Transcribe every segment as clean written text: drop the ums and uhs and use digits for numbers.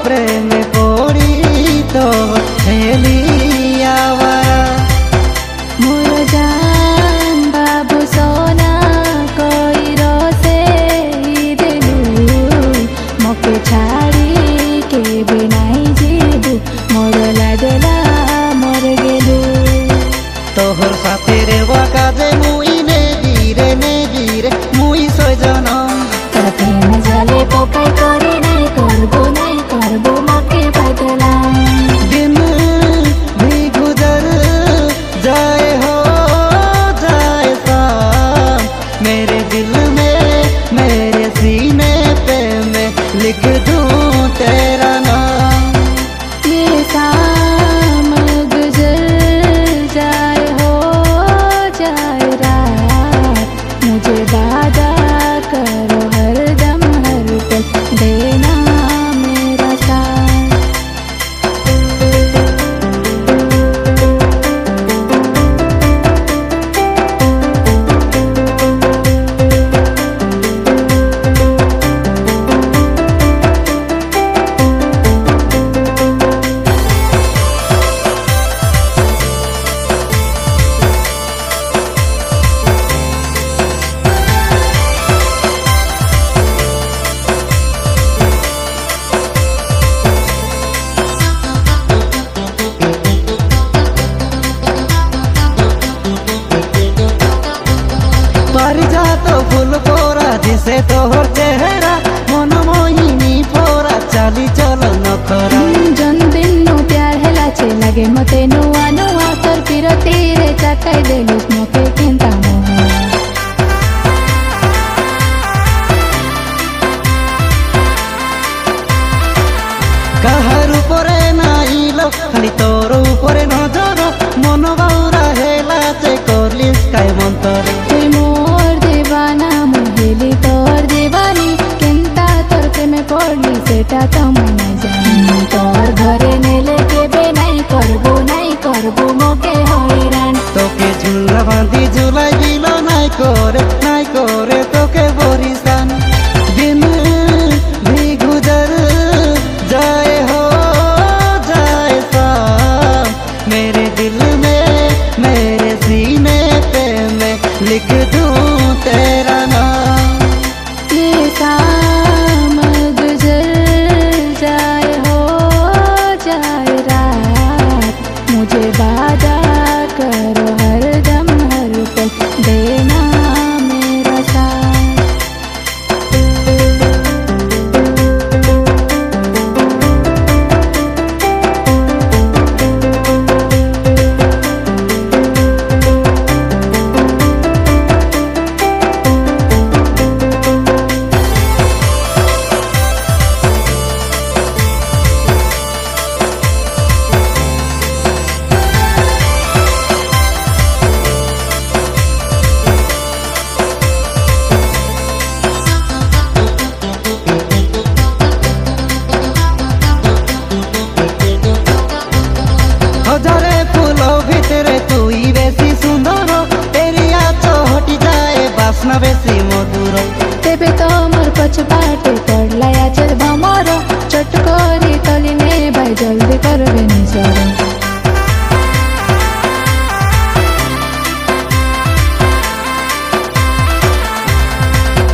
प्रेम पड़ी तो हेली आवारा मोर जान बाबू सोना कोई रोसे देलु मके छाड़ी के बिनाई जीबू मोर लाडला मोर गेलु तोहर साथे रे काजे मुई ने धीरे मुई सजनम तोर प्रेम जले पोकाई करे नहीं करबो मके बदला दिन भी गुजर जाए हो जाए शाम मेरे दिल में मेरे सीने पे मैं लिख दूं तेरा नाम ये शाम गुजर जाए हो जाए रात मुझे वादा करो हर दम हर पल देना मेरा साथ पारिजात फूल पोरा जिसे तोहर चेहरा मन मोहिनी पोरा चाली चल नखरा जन्मदिन नु प्यार हेला छे लगे मते नुआ नुआ तोर पिरती रे चाटाई देलुस मके केंता मोह काहार उपरे नाइलो खाली तोर उपरे नजर मन बाउरा हेला चे करलिस काय मंतर तुई मोर दीवाना मुहेली तोर दीवानी केंता तोर के में पड़ली सेटा तो मैं जानी तोर घरे नेले के बे नहीं करबो मोके हैरान तोके झुला बांधी झुलाई दिलो नाई करे तोके बरिसान दिन भी गुजर जाए हो जाए शाम मेरे दिल में मेरे सीने पे मैं लिख दूं तेरा नाम ये शाम गुजर जाए हो जाए रात मुझे वादा करो हर दम हर पल देना मेरा साथ हजारे फूलों भितरे तुई बेसी सुंदर तेरी आँचो हटी जाए बासना बेसी मधुर तेबे तो मोर पछपाटे पड़ला आचर भमर चटकरी तलिने भाई जल्दी करबे निजर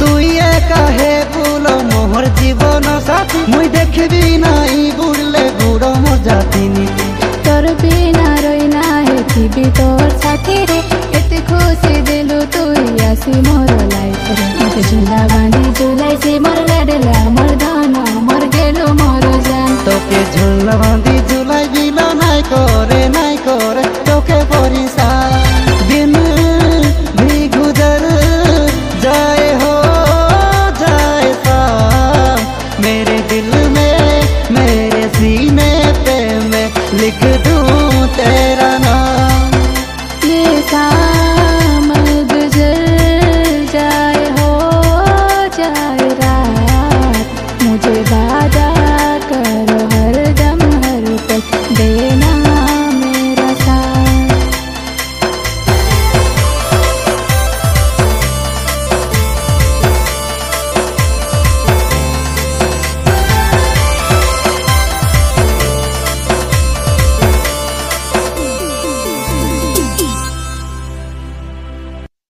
तुई काहे फूलो मोहर जीवन साथी मुई देखबी नाई बुड़ले बुड़ो मोर जाती नीति तोर बिना रोइना है थी तोर साथी रे एते खुशी देलु तुई आसी मोर लाइफ रे मते झुला बांधी झुलाई से मोर लाडला मोर धन मोर गेलु मोर जान तोके झुला बांधी झुलाई बिलो नाई करे तोके परिसान दिन भी गुजर जाए हो जाए शाम मेरे दिल में मेरे सीने पे मैं लिख दूं तेरा नाम ये शाम गुजर जाए हो जाए